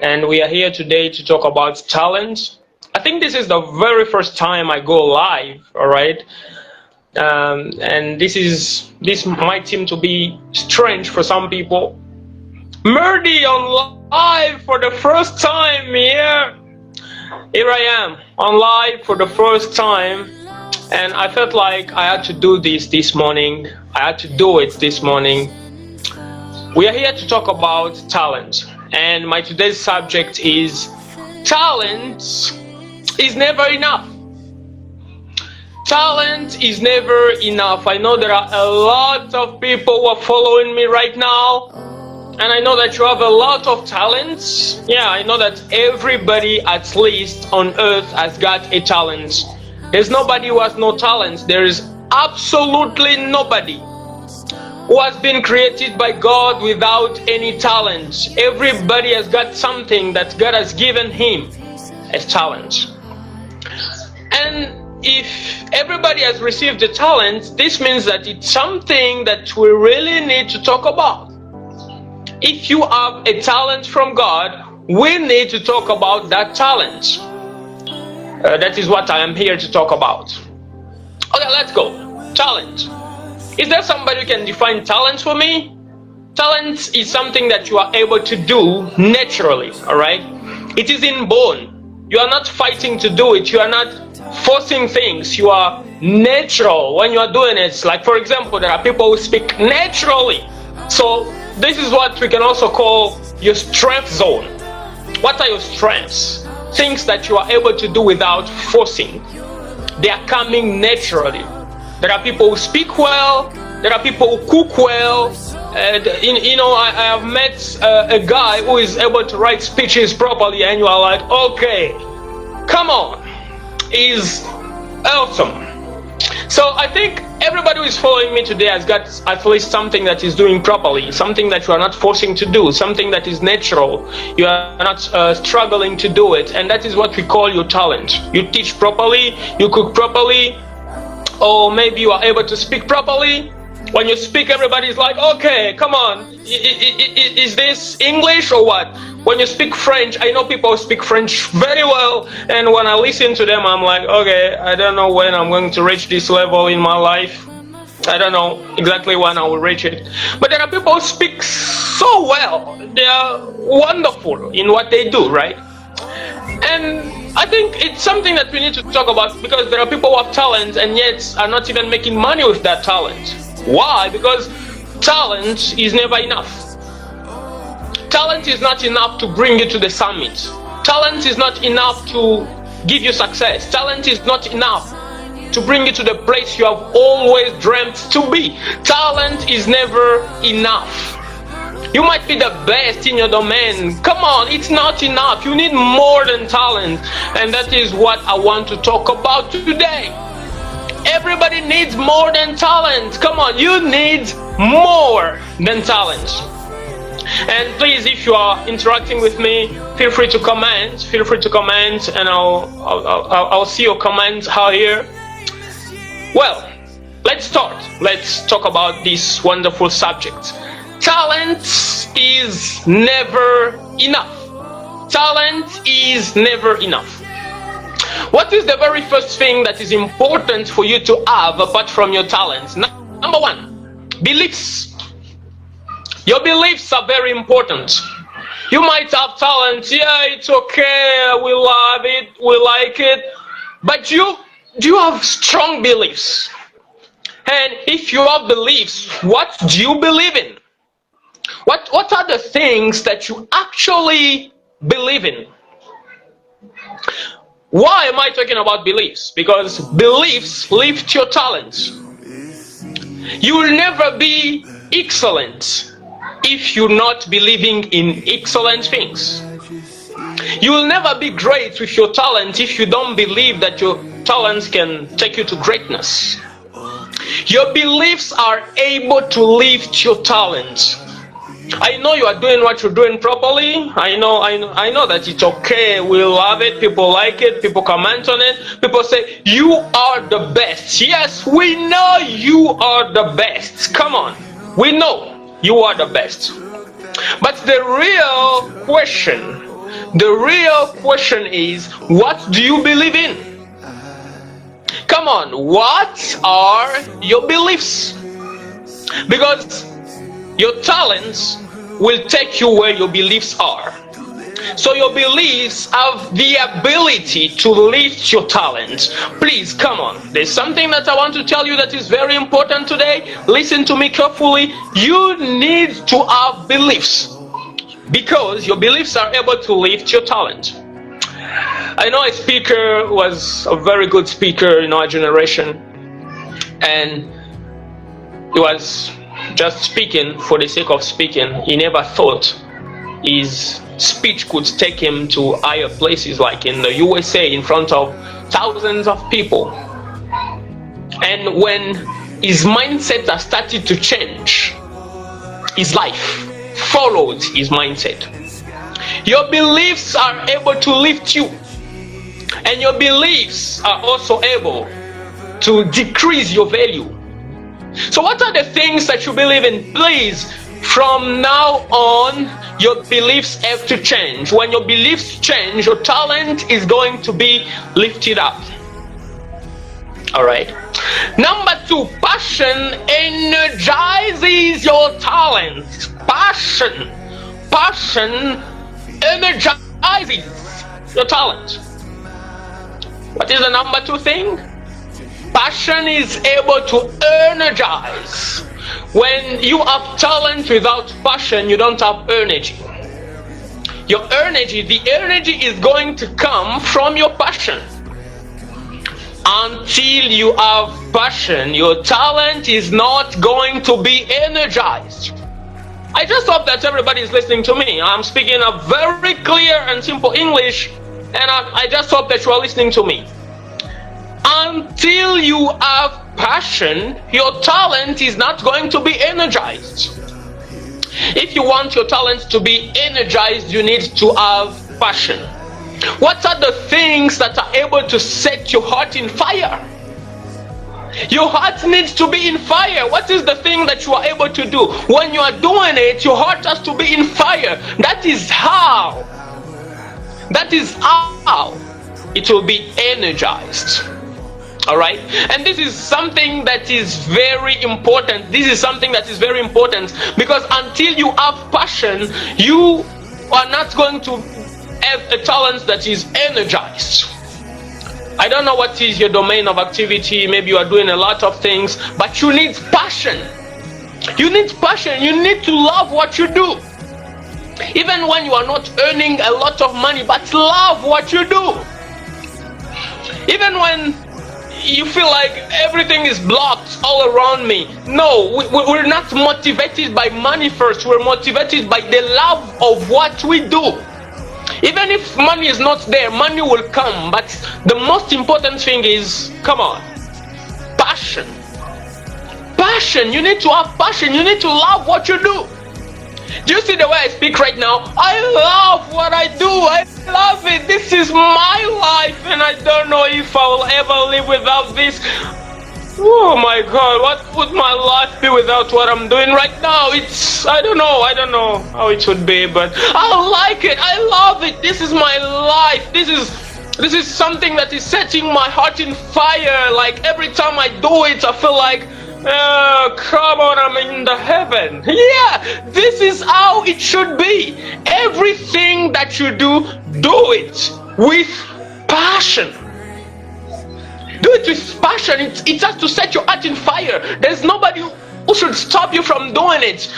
and we are here today to talk about talent. I think this is the very first time I go live, all right? And this might seem to be strange for some people. Merdy on live for the first time here. Here I am on live for the first time, and I felt like I had to do this morning. I had to do it this morning. We are here to talk about talent, and my today's subject is talent is never enough. Talent is never enough. I know there are a lot of people who are following me right now, and I know that you have a lot of talents. Yeah, I know that everybody at least on earth has got a talent. There's nobody who has no talent. There is absolutely nobody who has been created by God without any talent. Everybody has got something that God has given him as talent. And if everybody has received a talent, this means that it's something that we really need to talk about. If you have a talent from God, we need to talk about that talent. That is what I am here to talk about. Okay, let's go. Talent. Is there somebody who can define talent for me? Talent is something that you are able to do naturally, all right? It is inborn. You are not fighting to do it. You are not forcing things. You are natural when you are doing it. Like, for example, there are people who speak naturally. So this is what we can also call your strength zone. What are your strengths? Things that you are able to do without forcing. They are coming naturally. There are people who speak well. There are people who cook well. And I have met a guy who is able to write speeches properly, and you are like, okay, come on, he's awesome. So I think everybody who is following me today has got at least something that is doing properly, something that you are not forcing to do, something that is natural. You are not struggling to do it, and that is what we call your talent. You teach properly, you cook properly, or maybe you are able to speak properly. When you speak, everybody is like, okay, come on, is this English or what? When you speak French, I know people speak French very well, and when I listen to them, I'm like, okay, I don't know when I'm going to reach this level in my life. I don't know exactly when I will reach it. But there are people who speak so well. They are wonderful in what they do, right? And I think it's something that we need to talk about, because there are people who have talent and yet are not even making money with that talent. Why? Because talent is never enough. Talent is not enough to bring you to the summit. Talent is not enough to give you success. Talent is not enough to bring you to the place you have always dreamt to be. Talent is never enough. You might be the best in your domain. Come on, it's not enough. You need more than talent. And that is what I want to talk about today. Everybody needs more than talent. Come on, you need more than talent. And please, if you are interacting with me, feel free to comment. Feel free to comment, and I'll see your comments out here. Well, let's start. Let's talk about this wonderful subject. Talent is never enough. Talent is never enough. What is the very first thing that is important for you to have apart from your talents? Number one, beliefs. Your beliefs are very important. You might have talent, yeah, it's okay, we love it, we like it, but do you have strong beliefs? And if you have beliefs, what do you believe in? What are the things that you actually believe in? Why am I talking about beliefs? Because beliefs lift your talents. You will never be excellent if you're not believing in excellent things. You will never be great with your talent if you don't believe that your talents can take you to greatness. Your beliefs are able to lift your talent. I know you are doing what you're doing properly. I know that it's okay. We love it. People like it. People comment on it. People say, you are the best. Yes, we know you are the best. Come on. We know you are the best. But the real question The real question is, what do you believe in? Come on, what are your beliefs? Because your talents will take you where your beliefs are. So your beliefs have the ability to lift your talent. Please, come on. There's something that I want to tell you that is very important today. Listen to me carefully. You need to have beliefs, because your beliefs are able to lift your talent. I know a speaker was a very good speaker in our generation, and he was just speaking for the sake of speaking. He never thought his speech could take him to higher places, like in the USA in front of thousands of people. And when his mindset has started to change, his life followed his mindset. Your beliefs are able to lift you, and your beliefs are also able to decrease your value. So what are the things that you believe in? Please, from now on, your beliefs have to change. When your beliefs change, your talent is going to be lifted up. All right. Number 2, passion energizes your talent. Passion energizes your talent. What is the number 2 thing? Passion is able to energize. When you have talent without passion, you don't have energy. Your energy, the energy is going to come from your passion. Until you have passion, your talent is not going to be energized. I just hope that everybody is listening to me. I'm speaking a very clear and simple English, and I just hope that you are listening to me. Until you have passion, your talent is not going to be energized. If you want your talent to be energized, you need to have passion. What are the things that are able to set your heart in fire? Your heart needs to be in fire. What is the thing that you are able to do? When you are doing it, your heart has to be in fire. That is how it will be energized. All right, and this is something that is very important. Because until you have passion, you are not going to have a talent that is energized. I don't know what is your domain of activity. Maybe you are doing a lot of things, but you need passion. You need passion. You need to love what you do. Even when you are not earning a lot of money, but love what you do. Even when you feel like everything is blocked all around me. No, we're not motivated by money first. We're motivated by the love of what we do. Even if money is not there, money will come. But the most important thing is, come on, passion. Passion. You need to have passion. You need to love what you do. Do you see the way I speak right now? I love what I do. I love it. This is my life, and I don't know if I will ever live without this. Oh my God, what would my life be without what I'm doing right now? I don't know how it would be, but I like it. I love it. This is my life. This is something that is setting my heart in fire. Like every time I do it, I feel like, oh, come on, I'm in the heaven. Yeah, this is how it should be. Everything that you do it with passion. Do it with passion. It has to set your heart in fire. There's nobody who should stop you from doing it.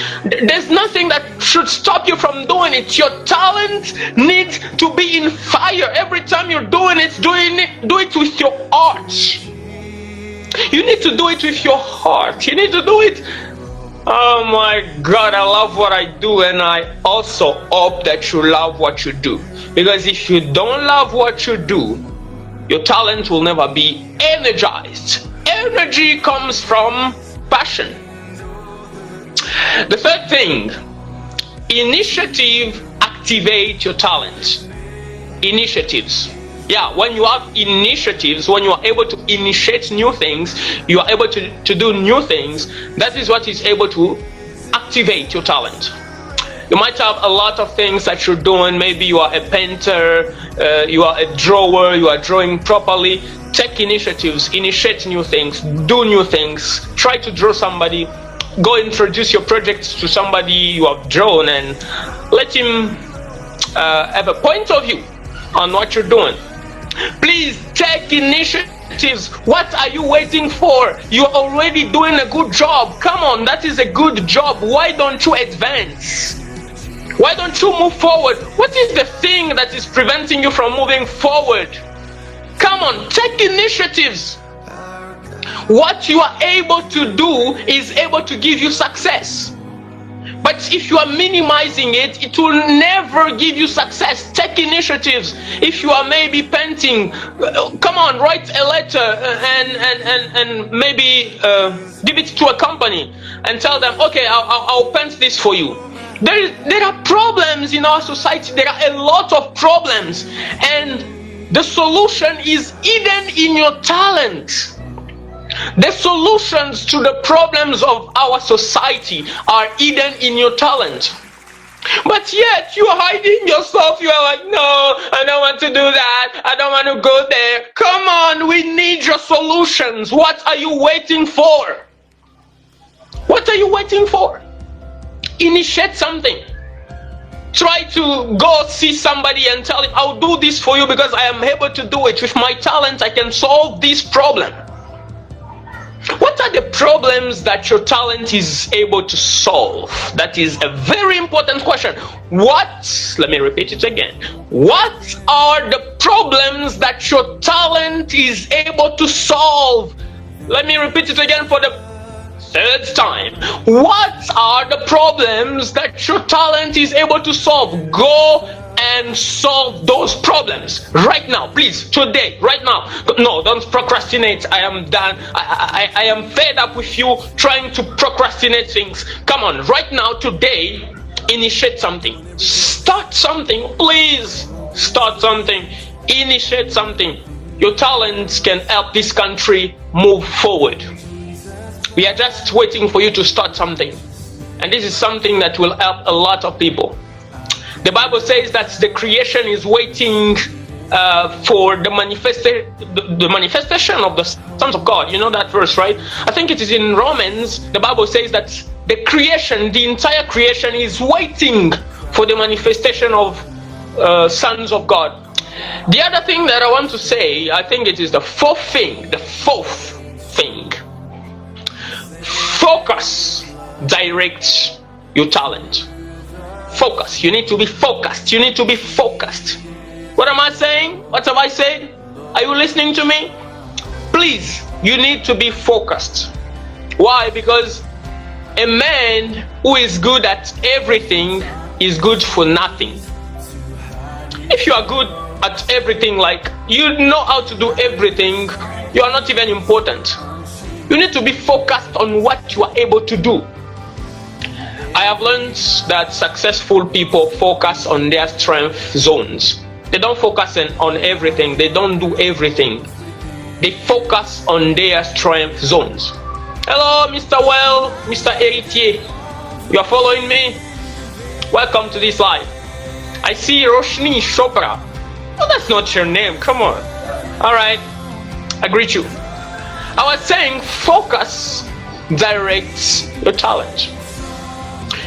There's nothing that should stop you from doing it. Your talent needs to be in fire. Every time you're doing it, do it with your heart. You need to do it with your heart. You need to do it. Oh my God, I love what I do, and I also hope that you love what you do. Because if you don't love what you do, your talent will never be energized. Energy comes from passion. The third thing, initiative activate your talent. Initiatives. Yeah, when you have initiatives, when you are able to initiate new things, you are able to do new things, that is what is able to activate your talent. You might have a lot of things that you're doing. Maybe you are a painter, you are a drawer, you are drawing properly. Take initiatives, initiate new things, do new things. Try to draw somebody. Go introduce your project to somebody you have drawn and let him have a point of view on what you're doing. Please take initiatives. What are you waiting for? You're already doing a good job. Come on, that is a good job. Why don't you advance? Why don't you move forward? What is the thing that is preventing you from moving forward? Come on, take initiatives. What you are able to do is able to give you success. But if you are minimizing it, it will never give you success. Take initiatives. If you are maybe painting, come on, write a letter and maybe give it to a company and tell them, okay, I'll paint this for you. There are problems in our society. There are a lot of problems, and the solution is hidden in your talent. The solutions to the problems of our society are hidden in your talent. But yet you are hiding yourself. You are like, no, I don't want to do that. I don't want to go there. Come on, we need your solutions. What are you waiting for? What are you waiting for? Initiate something. Try to go see somebody and tell him, I'll do this for you because I am able to do it. With my talent, I can solve this problem. What are the problems that your talent is able to solve? That is a very important question. Let me repeat it again. What are the problems that your talent is able to solve? Let me repeat it again for the third time. What are the problems that your talent is able to solve? Go and solve those problems right now, please, today, right now. No, don't procrastinate. I am done. I am fed up with you trying to procrastinate things. Come on, right now, today, initiate something. Start something, please. Start something. Initiate something. Your talents can help this country move forward. We are just waiting for you to start something. And this is something that will help a lot of people. The Bible says that the creation is waiting for the manifestation of the sons of God. You know that verse, right? I think it is in Romans. The Bible says that the creation, the entire creation is waiting for the manifestation of sons of God. The other thing that I want to say, I think it is the fourth thing. Focus directs your talent. Focus. You need to be focused. You need to be focused. What am I saying? What have I said? Are you listening to me? Please, you need to be focused. Why? Because a man who is good at everything is good for nothing. If you are good at everything, like you know how to do everything, you are not even important. You need to be focused on what you are able to do. I have learned that successful people focus on their strength zones. They don't focus on everything. They don't do everything. They focus on their strength zones. Hello, Mr. Well, Mr. Héritier. You are following me? Welcome to this live. I see Roshni Chopra. Oh, that's not your name. Come on. All right. I greet you. I was saying focus directs your talent.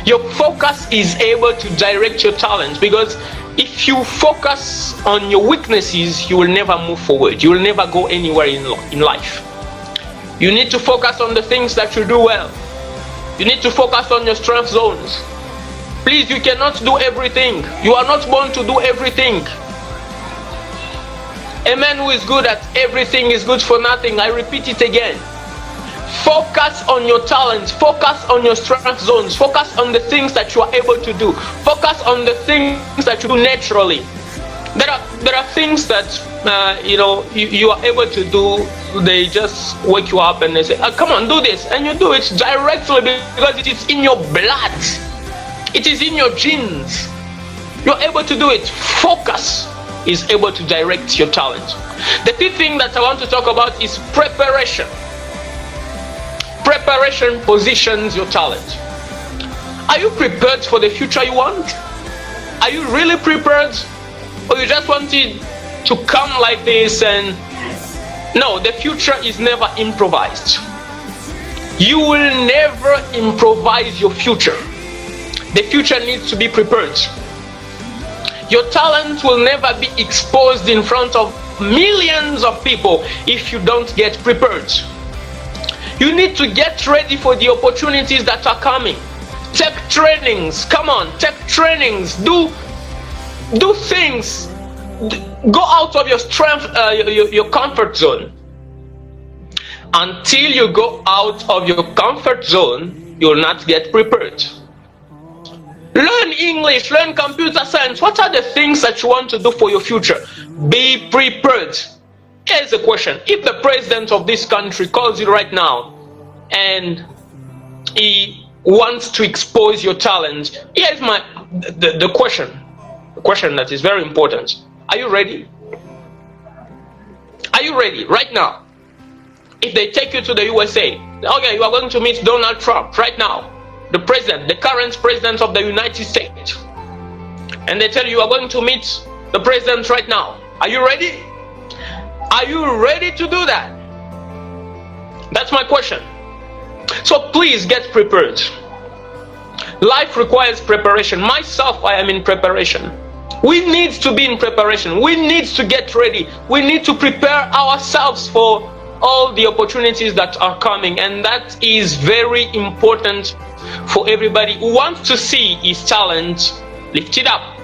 Your focus is able to direct your talent, because if you focus on your weaknesses, you will never move forward. You will never go anywhere in life. You need to focus on the things that you do well. You need to focus on your strength zones. Please, you cannot do everything. You are not born to do everything. A man who is good at everything is good for nothing. I repeat it again. Focus on your talents. Focus on your strength zones. Focus on the things that you are able to do. Focus on the things that you do naturally. There are things that you are able to do. They just wake you up and they say, come on, do this, and you do it directly because it is in your blood. It is in your genes. You're able to do it. Focus is able to direct your talent. The fifth thing that I want to talk about is preparation. Preparation positions your talent. Are you prepared for the future you want? Are you really prepared? Or you just wanted to come like this and... No, the future is never improvised. You will never improvise your future. The future needs to be prepared. Your talent will never be exposed in front of millions of people if you don't get prepared. You need to get ready for the opportunities that are coming. Take trainings, come on, take trainings, do things, go out of your strength, your comfort zone. Until you go out of your comfort zone, you'll not get prepared. Learn English, learn computer science. What are the things that you want to do for your future? Be prepared. Here's a question. If the president of this country calls you right now and he wants to expose your talent, here's the question. The question that is very important. Are you ready? Are you ready right now? If they take you to the USA, okay, you are going to meet Donald Trump right now, the president, the current president of the United States, and they tell you are going to meet the president right now. Are you ready? Are you ready to do that? That's my question. So please get prepared. Life requires preparation. Myself, I am in preparation. We need to be in preparation. We need to get ready. We need to prepare ourselves for all the opportunities that are coming, and that is very important for everybody who wants to see his talent lifted up.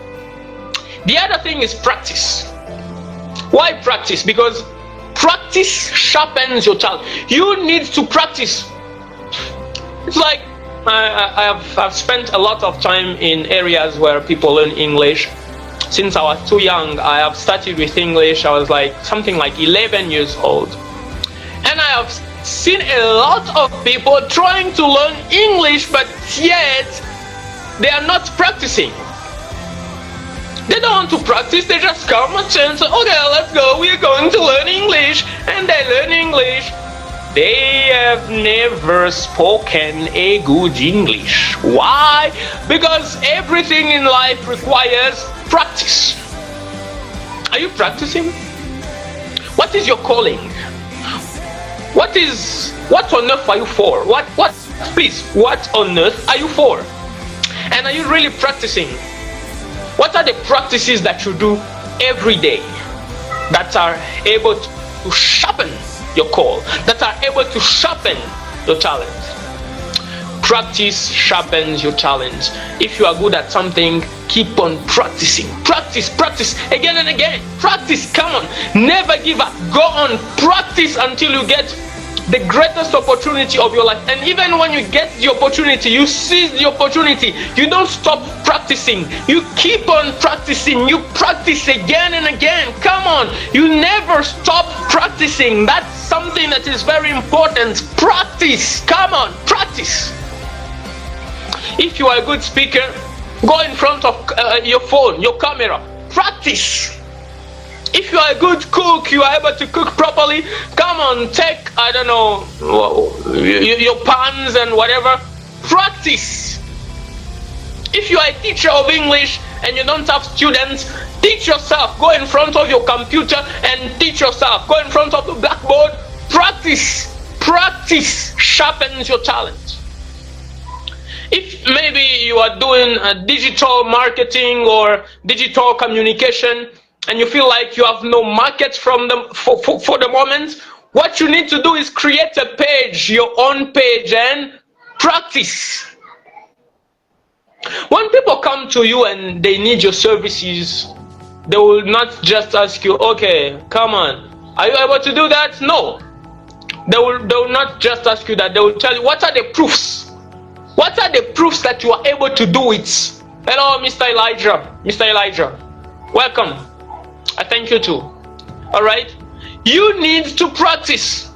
The other thing is practice. Why practice? Because practice sharpens your talent. You need to practice. It's like I've spent a lot of time in areas where people learn English. Since I was too young, I have started with English. I was like something like 11 years old. And I have seen a lot of people trying to learn English, but yet they are not practicing. They don't want to practice, they just come and say, okay, let's go, we're going to learn English. And they learn English. They have never spoken a good English. Why? Because everything in life requires practice. Are you practicing? What is your calling? What on earth are you for? Please, what on earth are you for? And are you really practicing? What are the practices that you do every day that are able to sharpen your call, that are able to sharpen your talent? Practice sharpens your talent. If you are good at something, keep on practicing. Practice again and again. Practice, come on, never give up. Go on, practice until you get the greatest opportunity of your life. And even when you get the opportunity, you seize the opportunity. You don't stop practicing. You keep on practicing. You practice again and again. Come on, you never stop practicing. That's something that is very important. Practice, come on, practice. If you are a good speaker, go in front of your phone, your camera, practice. If you are a good cook, you are able to cook properly, come on, take, I don't know, your pans and whatever, practice. If you are a teacher of English and you don't have students, teach yourself. Go in front of your computer and teach yourself. Go in front of the blackboard, practice. Practice sharpens your talent. If maybe you are doing digital marketing or digital communication and you feel like you have no market for the moment, what you need to do is create a page, your own page, and practice. When people come to you and they need your services, they will not just ask you, okay, come on, are you able to do that? No. They will not just ask you that. They will tell you, what are the proofs? What are the proofs that you are able to do it? Hello, Mr. Elijah. Mr. Elijah, welcome. I thank you too. All right? You need to practice.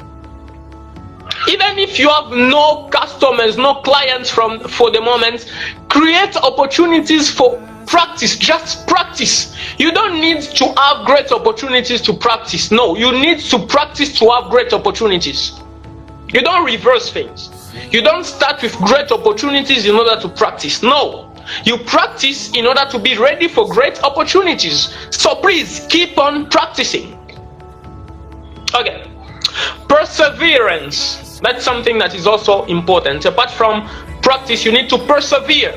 Even if you have no customers, no clients for the moment, create opportunities for practice. Just practice. You don't need to have great opportunities to practice. No, you need to practice to have great opportunities. You don't reverse things. You don't start with great opportunities in order to practice. No. You practice in order to be ready for great opportunities. So please keep on practicing. Okay. Perseverance. That's something that is also important. Apart from practice, you need to persevere.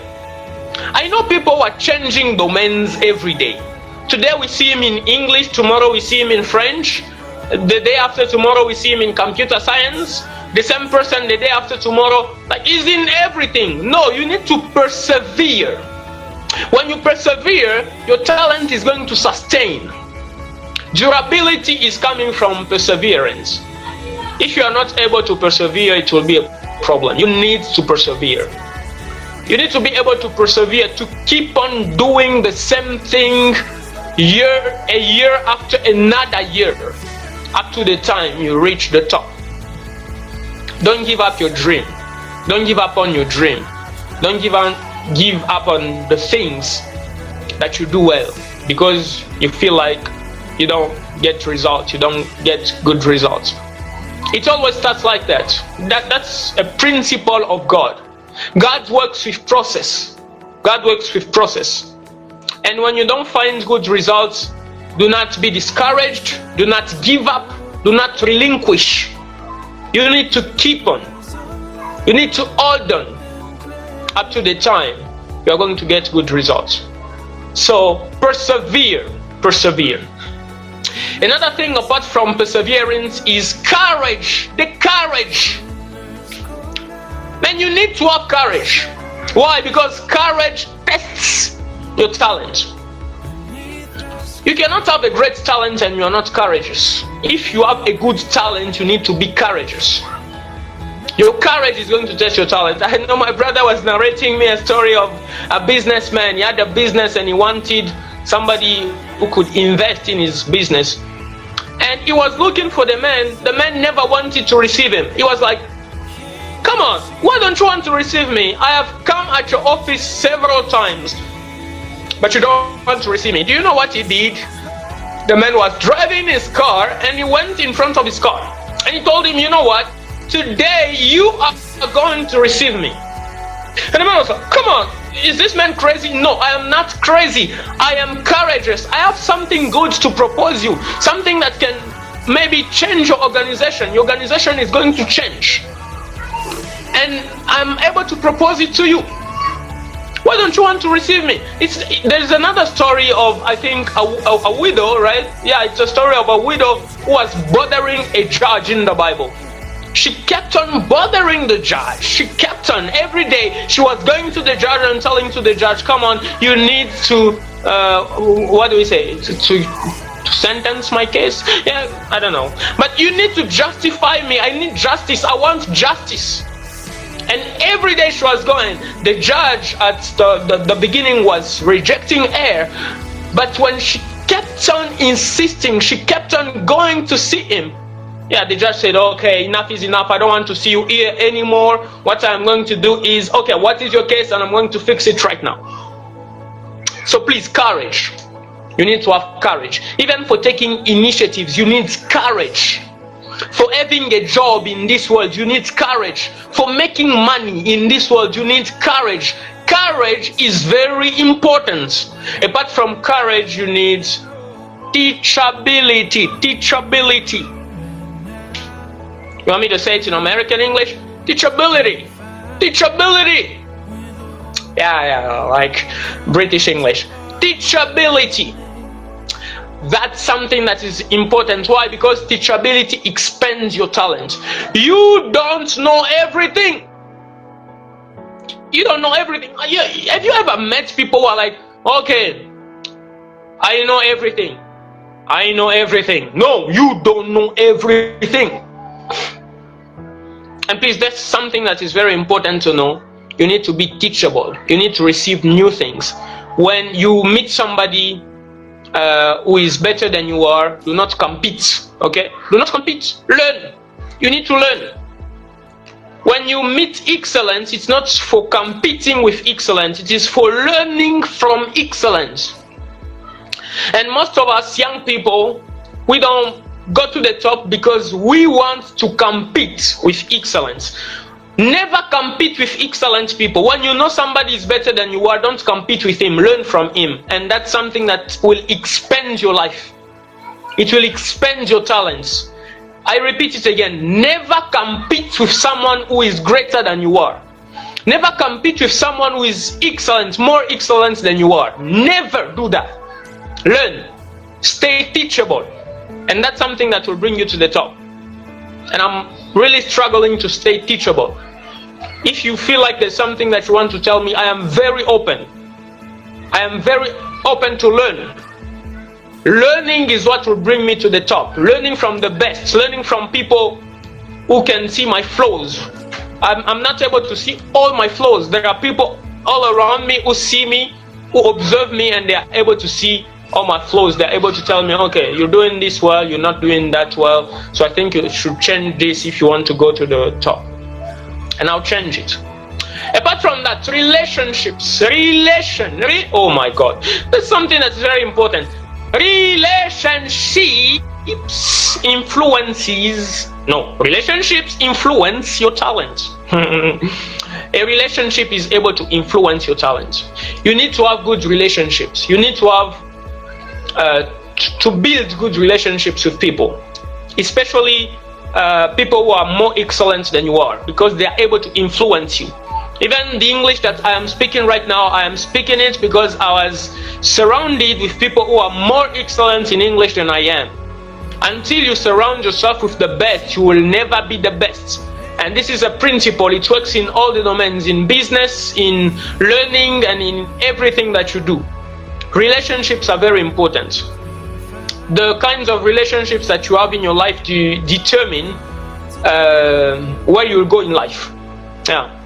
I know people who are changing domains every day. Today we see him in English, tomorrow we see him in French, the day after tomorrow we see him in computer science, the same person the day after tomorrow, like, is in everything. No, you need to persevere. When you persevere, your talent is going to sustain. Durability is coming from perseverance. If you are not able to persevere, it will be a problem. You need to persevere. You need to be able to persevere, to keep on doing the same thing a year after another year, up to the time you reach the top. Don't give up your dream. Don't give up on your dream. Don't give up on the things that you do well because you feel like you don't get results, you don't get good results. It always starts like that. That's a principle of God. God works with process. God works with process. And when you don't find good results, do not be discouraged, do not give up, do not relinquish. You need to keep on. You need to hold on up to the time you are going to get good results. So persevere, persevere. Another thing apart from perseverance is courage. The courage. Man, you need to have courage. Why? Because courage tests your talent. You cannot have a great talent and you are not courageous. If you have a good talent, you need to be courageous. Your courage is going to test your talent. I know my brother was narrating me a story of a businessman. He had a business and he wanted somebody who could invest in his business. And he was looking for the man. The man never wanted to receive him. He was like, come on, why don't you want to receive me? I have come at your office several times, but you don't want to receive me. Do you know what he did? The man was driving his car and he went in front of his car. And he told him, you know what? Today you are going to receive me. And the man was like, come on, is this man crazy? No, I am not crazy. I am courageous. I have something good to propose you. Something that can maybe change your organization. Your organization is going to change. And I'm able to propose it to you. Why don't you want to receive me? There's another story of, I think, a widow, right? Yeah, it's a story of a widow who was bothering a judge in the Bible. She kept on bothering the judge. She kept on every day. She was going to the judge and telling to the judge, come on, you need to, what do we say? To sentence my case? Yeah, I don't know. But you need to justify me. I need justice. I want justice. And every day she was going. The judge at the beginning was rejecting her. But when she kept on insisting, she kept on going to see him. Yeah, the judge said, okay, enough is enough. I don't want to see you here anymore. What I'm going to do is, okay, what is your case? And I'm going to fix it right now. So please, courage. You need to have courage. Even for taking initiatives, you need courage. For having a job in this world, you need courage. For making money in this world, you need courage. Courage is very important. Apart from courage, you need teachability. Teachability. You want me to say it in American English? Teachability. Teachability. Yeah, like British English. Teachability. That's something that is important. Why? Because teachability expands your talent. You don't know everything. You don't know everything. Have you ever met people who are like, okay, I know everything. I know everything. No, you don't know everything. And please, that's something that is very important to know. You need to be teachable. You need to receive new things. When you meet somebody who is better than you are, do not compete. Okay? Do not compete. Learn. You need to learn. When you meet excellence, it's not for competing with excellence. It is for learning from excellence. And most of us young people, we don't go to the top because we want to compete with excellence. Never compete with excellent people. When you know somebody is better than you are, don't compete with him, learn from him. And that's something that will expand your life. It will expand your talents. I repeat it again, never compete with someone who is greater than you are. Never compete with someone who is excellent, more excellent than you are. Never do that. Learn, stay teachable. And that's something that will bring you to the top. And I'm really struggling to stay teachable. If you feel like there's something that you want to tell me, I am very open. I am very open to learn. Learning is what will bring me to the top. Learning from the best. Learning from people who can see my flaws. I'm not able to see all my flaws. There are people all around me who see me, who observe me, and they are able to see all my flaws. They're able to tell me, okay, you're doing this well, you're not doing that well, so I think you should change this if you want to go to the top. And I'll change it. Apart from that, relationships. Oh my God. That's something that's very important. Relationships influence your talent. A relationship is able to influence your talent. You need to have good relationships. You need to have to build good relationships with people, especially people who are more excellent than you are, because they are able to influence you. Even the English that I am speaking right now, I am speaking it because I was surrounded with people who are more excellent in English than I am. Until you surround yourself with the best, you will never be the best. And this is a principle. It works in all the domains, in business, in learning, and in everything that you do. Relationships are very important. The kinds of relationships that you have in your life determine where you'll go in life. Yeah.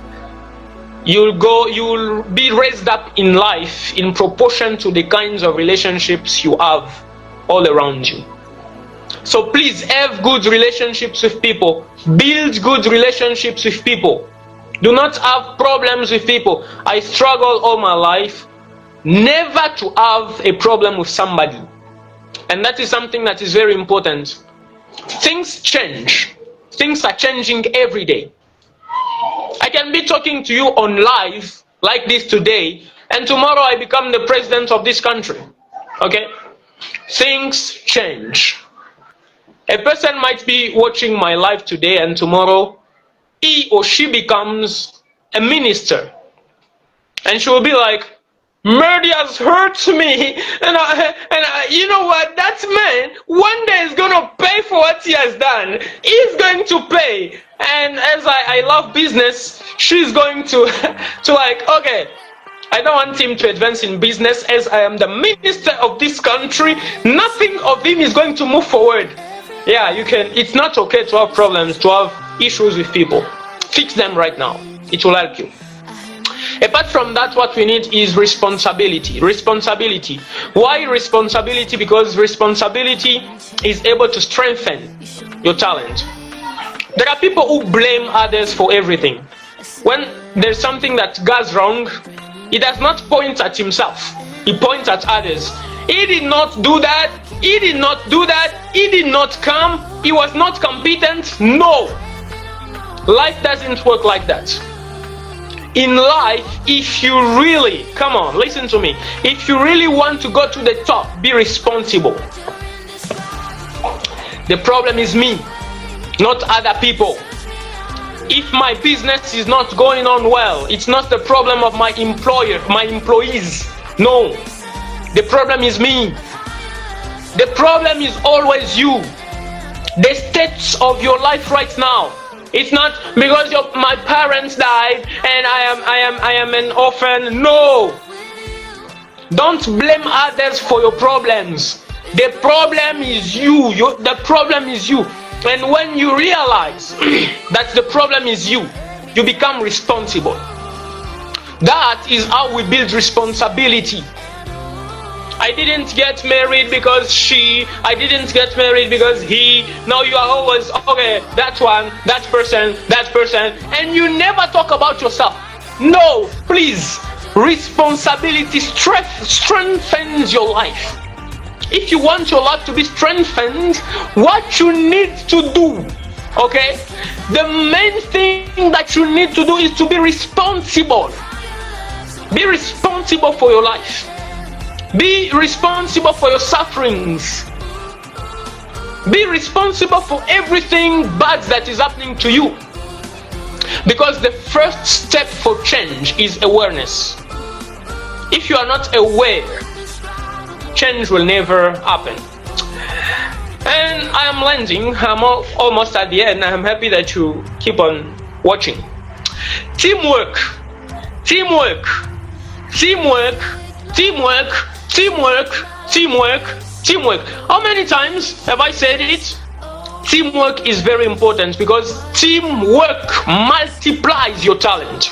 You'll be raised up in life in proportion to the kinds of relationships you have all around you. So please have good relationships with people. Build good relationships with people. Do not have problems with people. I struggle all my life never to have a problem with somebody. And that is something that is very important. Things change. Things are changing every day. I can be talking to you on live like this today, and tomorrow I become the president of this country. Okay? Things change. A person might be watching my live today, and tomorrow he or she becomes a minister. And she will be like, Merdy has hurt me, and you know what? That man one day is gonna pay for what he has done. He's going to pay. And as I love business, she's going to like, okay, I don't want him to advance in business. As I am the minister of this country, nothing of him is going to move forward. Yeah, you can. It's not okay to have problems, to have issues with people. Fix them right now. It will help you. Apart from that, what we need is responsibility. Responsibility. Why responsibility? Because responsibility is able to strengthen your talent. There are people who blame others for everything. When there's something that goes wrong, he does not point at himself. He points at others. He did not do that. He did not do that. He did not come. He was not competent. No. Life doesn't work like that. In life, if you really, come on, listen to me. If you really want to go to the top, be responsible. The problem is me, not other people. If my business is not going on well, it's not the problem of my employer, my employees. No, the problem is me. The problem is always you. The state of your life right now. It's not because my parents died and I am an orphan. No. Don't blame others for your problems. The problem is you. The problem is you. And when you realize that the problem is you, you become responsible. That is how we build responsibility. I didn't get married because I didn't get married because he. No, you are always, okay, that one, that person, and you never talk about yourself. No, please. Responsibility strengthens your life. If you want your life to be strengthened, what you need to do, okay, the main thing that you need to do is to be responsible. Be responsible for your life. Be responsible for your sufferings. Be responsible for everything bad that is happening to you. Because the first step for change is awareness. If you are not aware, change will never happen. And I am landing. I'm almost at the end. I'm happy that you keep on watching. Teamwork. Teamwork. Teamwork. Teamwork. Teamwork. Teamwork. Teamwork. How many times have I said it? Teamwork is very important because teamwork multiplies your talent.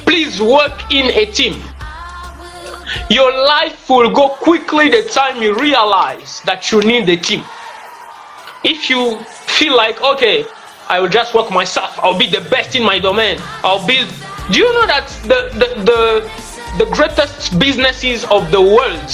Please work in a team. Your life will go quickly the time you realize that you need a team. If you feel like, okay, I will just work myself, I'll be the best in my domain, do you know that the greatest businesses of the world